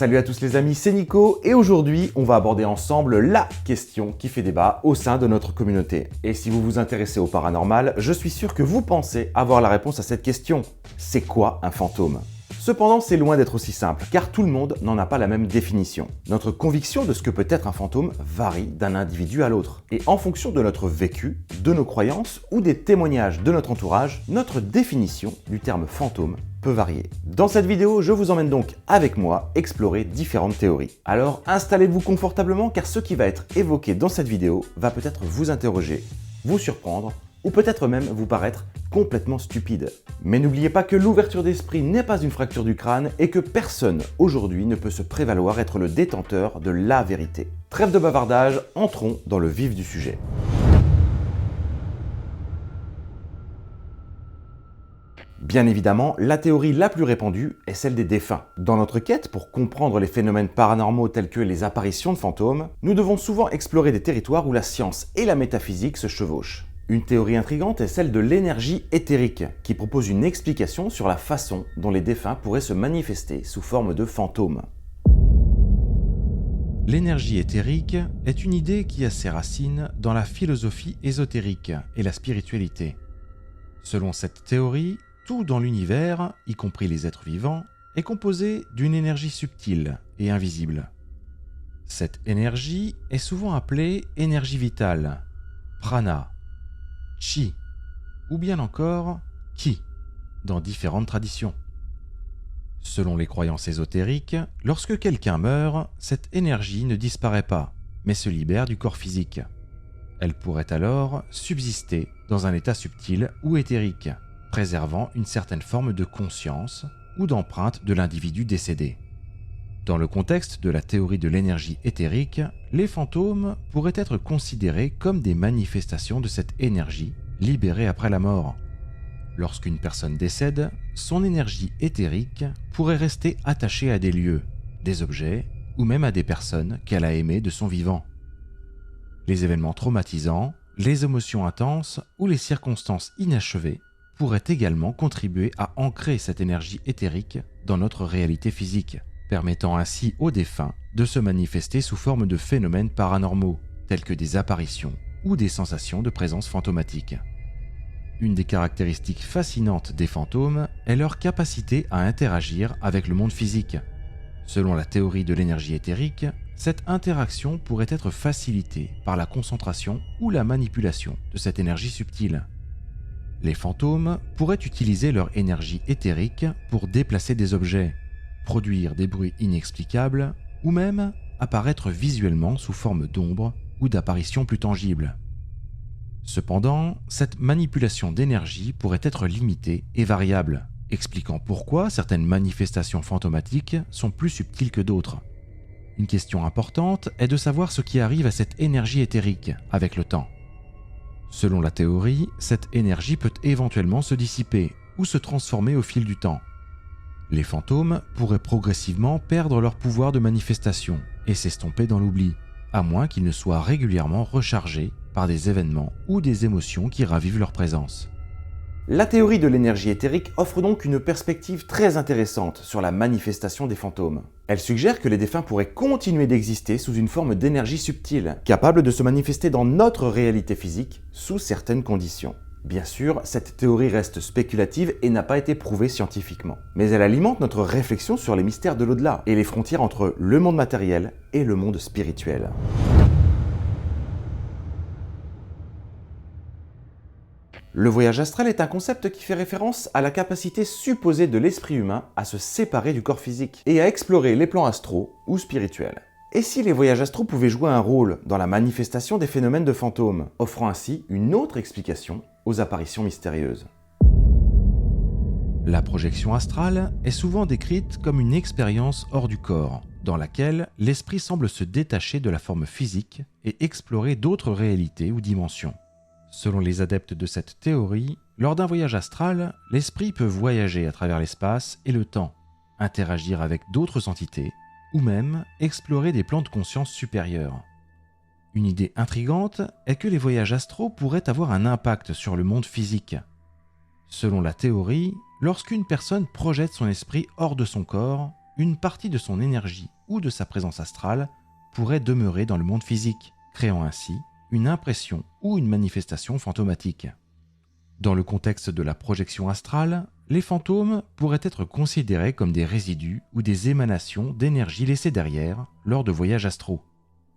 Salut à tous les amis, c'est Nico et aujourd'hui on va aborder ensemble la question qui fait débat au sein de notre communauté. Et si vous vous intéressez au paranormal, je suis sûr que vous pensez avoir la réponse à cette question. C'est quoi un fantôme ? Cependant, c'est loin d'être aussi simple, car tout le monde n'en a pas la même définition. Notre conviction de ce que peut être un fantôme varie d'un individu à l'autre. Et en fonction de notre vécu, de nos croyances ou des témoignages de notre entourage, notre définition du terme fantôme peut varier. Dans cette vidéo, je vous emmène donc avec moi explorer différentes théories. Alors installez-vous confortablement car ce qui va être évoqué dans cette vidéo va peut-être vous interroger, vous surprendre ou peut-être même vous paraître complètement stupide. Mais n'oubliez pas que l'ouverture d'esprit n'est pas une fracture du crâne et que personne aujourd'hui ne peut se prévaloir être le détenteur de la vérité. Trêve de bavardage, entrons dans le vif du sujet. Bien évidemment, la théorie la plus répandue est celle des défunts. Dans notre quête pour comprendre les phénomènes paranormaux tels que les apparitions de fantômes, nous devons souvent explorer des territoires où la science et la métaphysique se chevauchent. Une théorie intrigante est celle de l'énergie éthérique, qui propose une explication sur la façon dont les défunts pourraient se manifester sous forme de fantômes. L'énergie éthérique est une idée qui a ses racines dans la philosophie ésotérique et la spiritualité. Selon cette théorie, tout dans l'univers, y compris les êtres vivants, est composé d'une énergie subtile et invisible. Cette énergie est souvent appelée énergie vitale, prana, chi, ou bien encore ki, dans différentes traditions. Selon les croyances ésotériques, lorsque quelqu'un meurt, cette énergie ne disparaît pas, mais se libère du corps physique. Elle pourrait alors subsister dans un état subtil ou éthérique, préservant une certaine forme de conscience ou d'empreinte de l'individu décédé. Dans le contexte de la théorie de l'énergie éthérique, les fantômes pourraient être considérés comme des manifestations de cette énergie libérée après la mort. Lorsqu'une personne décède, son énergie éthérique pourrait rester attachée à des lieux, des objets ou même à des personnes qu'elle a aimées de son vivant. Les événements traumatisants, les émotions intenses ou les circonstances inachevées pourraient également contribuer à ancrer cette énergie éthérique dans notre réalité physique, permettant ainsi aux défunts de se manifester sous forme de phénomènes paranormaux, tels que des apparitions ou des sensations de présence fantomatique. Une des caractéristiques fascinantes des fantômes est leur capacité à interagir avec le monde physique. Selon la théorie de l'énergie éthérique, cette interaction pourrait être facilitée par la concentration ou la manipulation de cette énergie subtile. Les fantômes pourraient utiliser leur énergie éthérique pour déplacer des objets, produire des bruits inexplicables ou même apparaître visuellement sous forme d'ombre ou d'apparitions plus tangibles. Cependant, cette manipulation d'énergie pourrait être limitée et variable, expliquant pourquoi certaines manifestations fantomatiques sont plus subtiles que d'autres. Une question importante est de savoir ce qui arrive à cette énergie éthérique avec le temps. Selon la théorie, cette énergie peut éventuellement se dissiper ou se transformer au fil du temps. Les fantômes pourraient progressivement perdre leur pouvoir de manifestation et s'estomper dans l'oubli, à moins qu'ils ne soient régulièrement rechargés par des événements ou des émotions qui ravivent leur présence. La théorie de l'énergie éthérique offre donc une perspective très intéressante sur la manifestation des fantômes. Elle suggère que les défunts pourraient continuer d'exister sous une forme d'énergie subtile, capable de se manifester dans notre réalité physique sous certaines conditions. Bien sûr, cette théorie reste spéculative et n'a pas été prouvée scientifiquement. Mais elle alimente notre réflexion sur les mystères de l'au-delà et les frontières entre le monde matériel et le monde spirituel. Le voyage astral est un concept qui fait référence à la capacité supposée de l'esprit humain à se séparer du corps physique et à explorer les plans astraux ou spirituels. Et si les voyages astraux pouvaient jouer un rôle dans la manifestation des phénomènes de fantômes, offrant ainsi une autre explication aux apparitions mystérieuses. La projection astrale est souvent décrite comme une expérience hors du corps, dans laquelle l'esprit semble se détacher de la forme physique et explorer d'autres réalités ou dimensions. Selon les adeptes de cette théorie, lors d'un voyage astral, l'esprit peut voyager à travers l'espace et le temps, interagir avec d'autres entités, ou même explorer des plans de conscience supérieurs. Une idée intrigante est que les voyages astraux pourraient avoir un impact sur le monde physique. Selon la théorie, lorsqu'une personne projette son esprit hors de son corps, une partie de son énergie ou de sa présence astrale pourrait demeurer dans le monde physique, créant ainsi une impression ou une manifestation fantomatique. Dans le contexte de la projection astrale, les fantômes pourraient être considérés comme des résidus ou des émanations d'énergie laissées derrière lors de voyages astraux.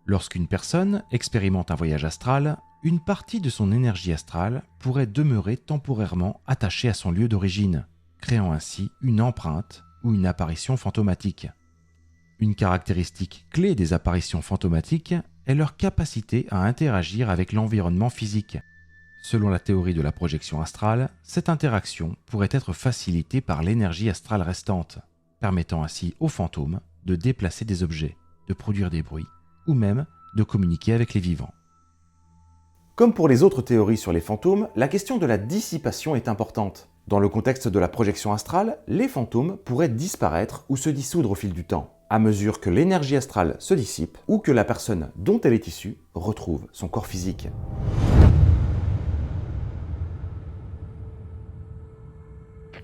Lorsqu'une personne expérimente un voyage astral, une partie de son énergie astrale pourrait demeurer temporairement attachée à son lieu d'origine, créant ainsi une empreinte ou une apparition fantomatique. Une caractéristique clé des apparitions fantomatiques est leur capacité à interagir avec l'environnement physique. Selon la théorie de la projection astrale, cette interaction pourrait être facilitée par l'énergie astrale restante, permettant ainsi aux fantômes de déplacer des objets, de produire des bruits, ou même de communiquer avec les vivants. Comme pour les autres théories sur les fantômes, la question de la dissipation est importante. Dans le contexte de la projection astrale, les fantômes pourraient disparaître ou se dissoudre au fil du temps, à mesure que l'énergie astrale se dissipe ou que la personne dont elle est issue retrouve son corps physique.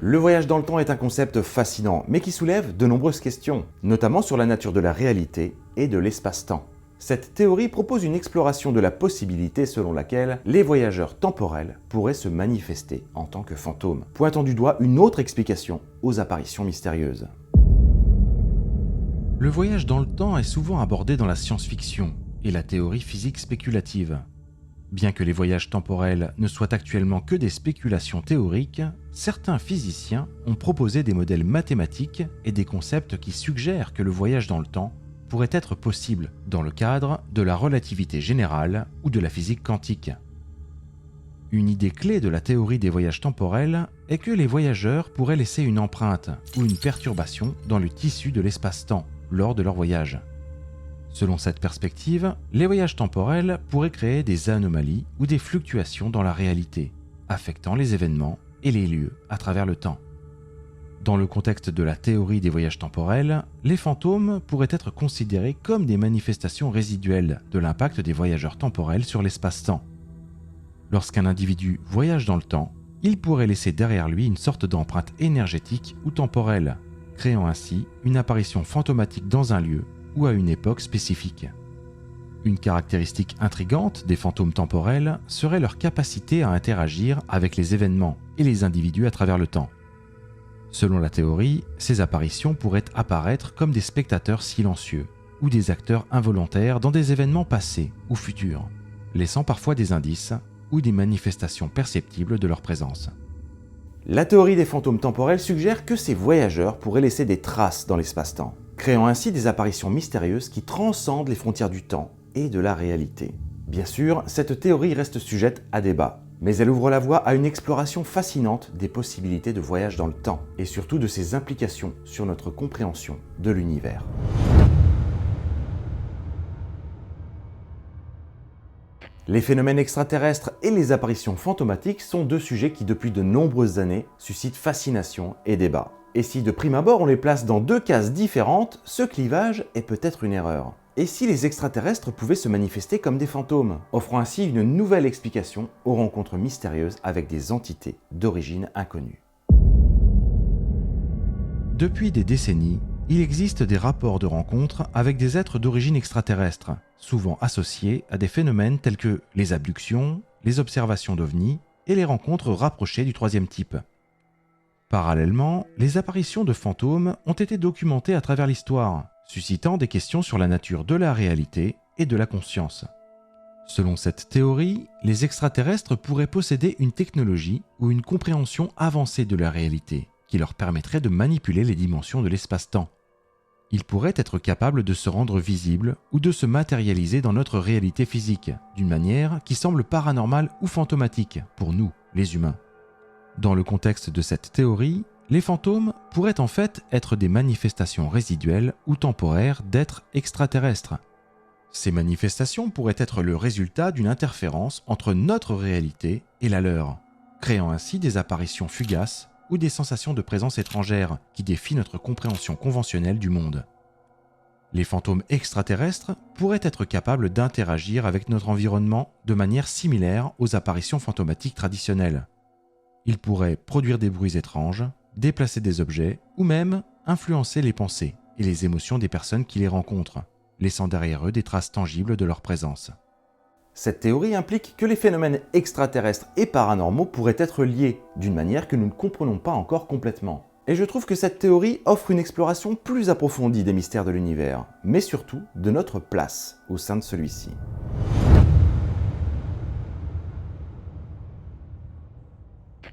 Le voyage dans le temps est un concept fascinant, mais qui soulève de nombreuses questions, notamment sur la nature de la réalité et de l'espace-temps. Cette théorie propose une exploration de la possibilité selon laquelle les voyageurs temporels pourraient se manifester en tant que fantômes, pointant du doigt une autre explication aux apparitions mystérieuses. Le voyage dans le temps est souvent abordé dans la science-fiction et la théorie physique spéculative. Bien que les voyages temporels ne soient actuellement que des spéculations théoriques, certains physiciens ont proposé des modèles mathématiques et des concepts qui suggèrent que le voyage dans le temps pourrait être possible dans le cadre de la relativité générale ou de la physique quantique. Une idée clé de la théorie des voyages temporels est que les voyageurs pourraient laisser une empreinte ou une perturbation dans le tissu de l'espace-temps lors de leur voyage. Selon cette perspective, les voyages temporels pourraient créer des anomalies ou des fluctuations dans la réalité, affectant les événements et les lieux à travers le temps. Dans le contexte de la théorie des voyages temporels, les fantômes pourraient être considérés comme des manifestations résiduelles de l'impact des voyageurs temporels sur l'espace-temps. Lorsqu'un individu voyage dans le temps, il pourrait laisser derrière lui une sorte d'empreinte énergétique ou temporelle, créant ainsi une apparition fantomatique dans un lieu ou à une époque spécifique. Une caractéristique intrigante des fantômes temporels serait leur capacité à interagir avec les événements et les individus à travers le temps. Selon la théorie, ces apparitions pourraient apparaître comme des spectateurs silencieux ou des acteurs involontaires dans des événements passés ou futurs, laissant parfois des indices ou des manifestations perceptibles de leur présence. La théorie des fantômes temporels suggère que ces voyageurs pourraient laisser des traces dans l'espace-temps, créant ainsi des apparitions mystérieuses qui transcendent les frontières du temps et de la réalité. Bien sûr, cette théorie reste sujette à débat, mais elle ouvre la voie à une exploration fascinante des possibilités de voyage dans le temps, et surtout de ses implications sur notre compréhension de l'univers. Les phénomènes extraterrestres et les apparitions fantomatiques sont deux sujets qui depuis de nombreuses années suscitent fascination et débat. Et si de prime abord on les place dans deux cases différentes, ce clivage est peut-être une erreur. Et si les extraterrestres pouvaient se manifester comme des fantômes, offrant ainsi une nouvelle explication aux rencontres mystérieuses avec des entités d'origine inconnue. Depuis des décennies, il existe des rapports de rencontres avec des êtres d'origine extraterrestre, souvent associés à des phénomènes tels que les abductions, les observations d'ovnis et les rencontres rapprochées du troisième type. Parallèlement, les apparitions de fantômes ont été documentées à travers l'histoire, suscitant des questions sur la nature de la réalité et de la conscience. Selon cette théorie, les extraterrestres pourraient posséder une technologie ou une compréhension avancée de la réalité, qui leur permettrait de manipuler les dimensions de l'espace-temps. Ils pourraient être capables de se rendre visibles ou de se matérialiser dans notre réalité physique, d'une manière qui semble paranormale ou fantomatique pour nous, les humains. Dans le contexte de cette théorie, les fantômes pourraient en fait être des manifestations résiduelles ou temporaires d'êtres extraterrestres. Ces manifestations pourraient être le résultat d'une interférence entre notre réalité et la leur, créant ainsi des apparitions fugaces ou des sensations de présence étrangère qui défient notre compréhension conventionnelle du monde. Les fantômes extraterrestres pourraient être capables d'interagir avec notre environnement de manière similaire aux apparitions fantomatiques traditionnelles. Ils pourraient produire des bruits étranges, déplacer des objets ou même influencer les pensées et les émotions des personnes qui les rencontrent, laissant derrière eux des traces tangibles de leur présence. Cette théorie implique que les phénomènes extraterrestres et paranormaux pourraient être liés, d'une manière que nous ne comprenons pas encore complètement. Et je trouve que cette théorie offre une exploration plus approfondie des mystères de l'univers, mais surtout de notre place au sein de celui-ci.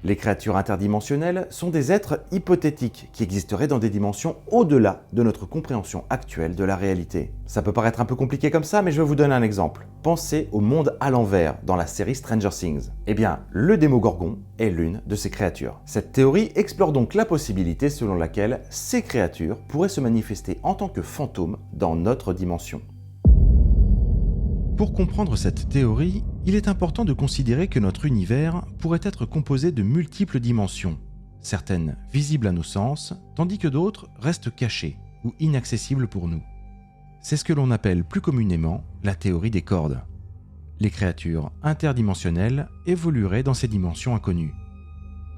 Les créatures interdimensionnelles sont des êtres hypothétiques qui existeraient dans des dimensions au-delà de notre compréhension actuelle de la réalité. Ça peut paraître un peu compliqué comme ça, mais je vais vous donner un exemple. Pensez au monde à l'envers dans la série Stranger Things. Eh bien, le Démogorgon est l'une de ces créatures. Cette théorie explore donc la possibilité selon laquelle ces créatures pourraient se manifester en tant que fantômes dans notre dimension. Pour comprendre cette théorie, il est important de considérer que notre univers pourrait être composé de multiples dimensions, certaines visibles à nos sens, tandis que d'autres restent cachées ou inaccessibles pour nous. C'est ce que l'on appelle plus communément la théorie des cordes. Les créatures interdimensionnelles évolueraient dans ces dimensions inconnues.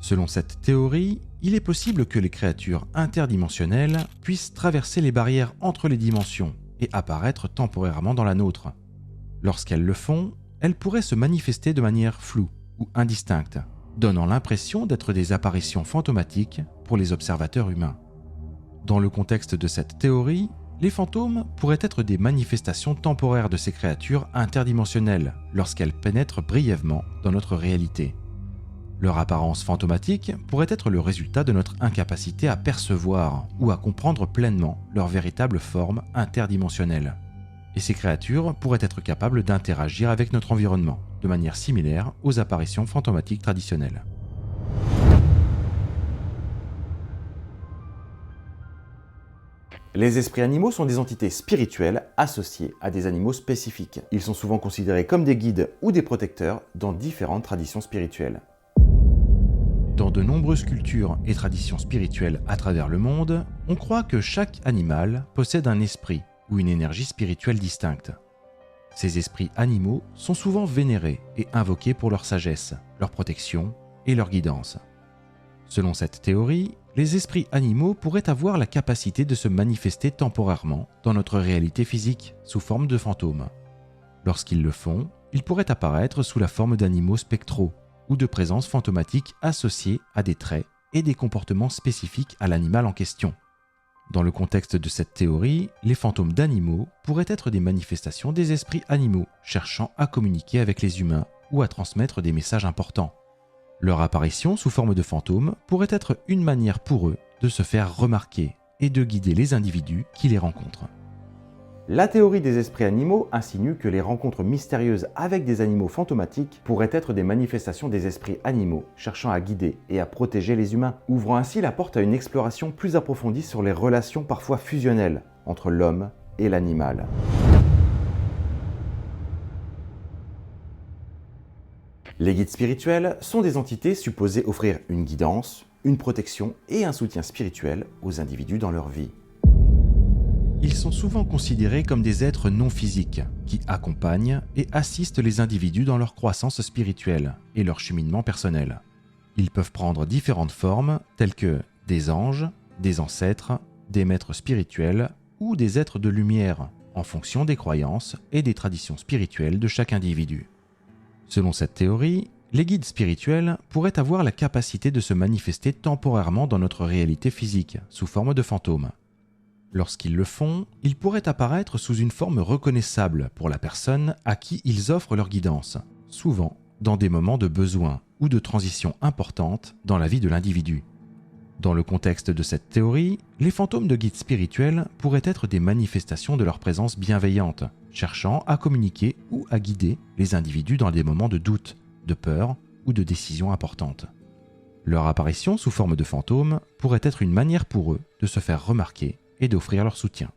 Selon cette théorie, il est possible que les créatures interdimensionnelles puissent traverser les barrières entre les dimensions et apparaître temporairement dans la nôtre. Lorsqu'elles le font, elles pourraient se manifester de manière floue ou indistincte, donnant l'impression d'être des apparitions fantomatiques pour les observateurs humains. Dans le contexte de cette théorie, les fantômes pourraient être des manifestations temporaires de ces créatures interdimensionnelles lorsqu'elles pénètrent brièvement dans notre réalité. Leur apparence fantomatique pourrait être le résultat de notre incapacité à percevoir ou à comprendre pleinement leur véritable forme interdimensionnelle. Et ces créatures pourraient être capables d'interagir avec notre environnement, de manière similaire aux apparitions fantomatiques traditionnelles. Les esprits animaux sont des entités spirituelles associées à des animaux spécifiques. Ils sont souvent considérés comme des guides ou des protecteurs dans différentes traditions spirituelles. Dans de nombreuses cultures et traditions spirituelles à travers le monde, on croit que chaque animal possède un esprit ou une énergie spirituelle distincte. Ces esprits animaux sont souvent vénérés et invoqués pour leur sagesse, leur protection et leur guidance. Selon cette théorie, les esprits animaux pourraient avoir la capacité de se manifester temporairement dans notre réalité physique sous forme de fantômes. Lorsqu'ils le font, ils pourraient apparaître sous la forme d'animaux spectraux ou de présences fantomatiques associées à des traits et des comportements spécifiques à l'animal en question. Dans le contexte de cette théorie, les fantômes d'animaux pourraient être des manifestations des esprits animaux cherchant à communiquer avec les humains ou à transmettre des messages importants. Leur apparition sous forme de fantômes pourrait être une manière pour eux de se faire remarquer et de guider les individus qui les rencontrent. La théorie des esprits animaux insinue que les rencontres mystérieuses avec des animaux fantomatiques pourraient être des manifestations des esprits animaux cherchant à guider et à protéger les humains, ouvrant ainsi la porte à une exploration plus approfondie sur les relations parfois fusionnelles entre l'homme et l'animal. Les guides spirituels sont des entités supposées offrir une guidance, une protection et un soutien spirituel aux individus dans leur vie. Ils sont souvent considérés comme des êtres non physiques qui accompagnent et assistent les individus dans leur croissance spirituelle et leur cheminement personnel. Ils peuvent prendre différentes formes telles que des anges, des ancêtres, des maîtres spirituels ou des êtres de lumière en fonction des croyances et des traditions spirituelles de chaque individu. Selon cette théorie, les guides spirituels pourraient avoir la capacité de se manifester temporairement dans notre réalité physique sous forme de fantômes. Lorsqu'ils le font, ils pourraient apparaître sous une forme reconnaissable pour la personne à qui ils offrent leur guidance, souvent dans des moments de besoin ou de transition importante dans la vie de l'individu. Dans le contexte de cette théorie, les fantômes de guides spirituels pourraient être des manifestations de leur présence bienveillante, cherchant à communiquer ou à guider les individus dans des moments de doute, de peur ou de décisions importantes. Leur apparition sous forme de fantômes pourrait être une manière pour eux de se faire remarquer et d'offrir leur soutien.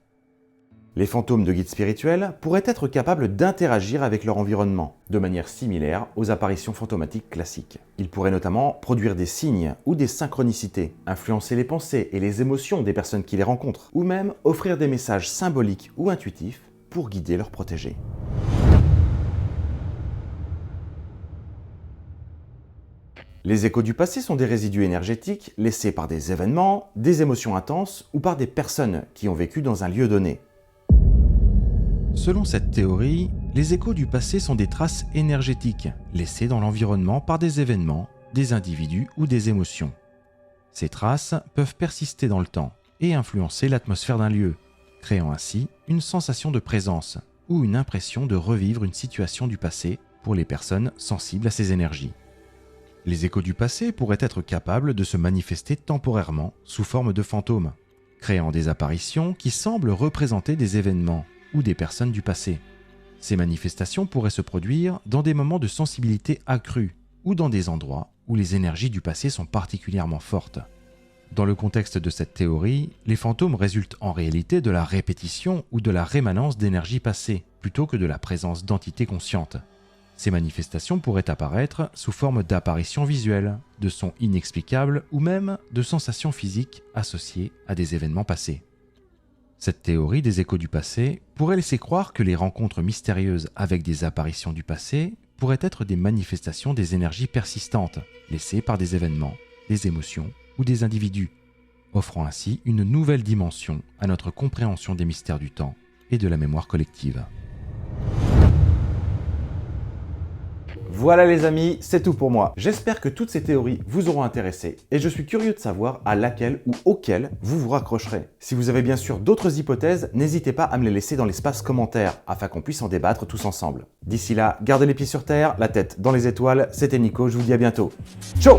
Les fantômes de guides spirituels pourraient être capables d'interagir avec leur environnement, de manière similaire aux apparitions fantomatiques classiques. Ils pourraient notamment produire des signes ou des synchronicités, influencer les pensées et les émotions des personnes qui les rencontrent, ou même offrir des messages symboliques ou intuitifs pour guider leurs protégés. Les échos du passé sont des résidus énergétiques laissés par des événements, des émotions intenses ou par des personnes qui ont vécu dans un lieu donné. Selon cette théorie, les échos du passé sont des traces énergétiques laissées dans l'environnement par des événements, des individus ou des émotions. Ces traces peuvent persister dans le temps et influencer l'atmosphère d'un lieu, créant ainsi une sensation de présence ou une impression de revivre une situation du passé pour les personnes sensibles à ces énergies. Les échos du passé pourraient être capables de se manifester temporairement sous forme de fantômes, créant des apparitions qui semblent représenter des événements ou des personnes du passé. Ces manifestations pourraient se produire dans des moments de sensibilité accrue ou dans des endroits où les énergies du passé sont particulièrement fortes. Dans le contexte de cette théorie, les fantômes résultent en réalité de la répétition ou de la rémanence d'énergie passée, plutôt que de la présence d'entités conscientes. Ces manifestations pourraient apparaître sous forme d'apparitions visuelles, de sons inexplicables ou même de sensations physiques associées à des événements passés. Cette théorie des échos du passé pourrait laisser croire que les rencontres mystérieuses avec des apparitions du passé pourraient être des manifestations des énergies persistantes laissées par des événements, des émotions ou des individus, offrant ainsi une nouvelle dimension à notre compréhension des mystères du temps et de la mémoire collective. Voilà les amis, c'est tout pour moi. J'espère que toutes ces théories vous auront intéressé et je suis curieux de savoir à laquelle ou auquel vous vous raccrocherez. Si vous avez bien sûr d'autres hypothèses, n'hésitez pas à me les laisser dans l'espace commentaire afin qu'on puisse en débattre tous ensemble. D'ici là, gardez les pieds sur terre, la tête dans les étoiles, c'était Nico, je vous dis à bientôt. Ciao!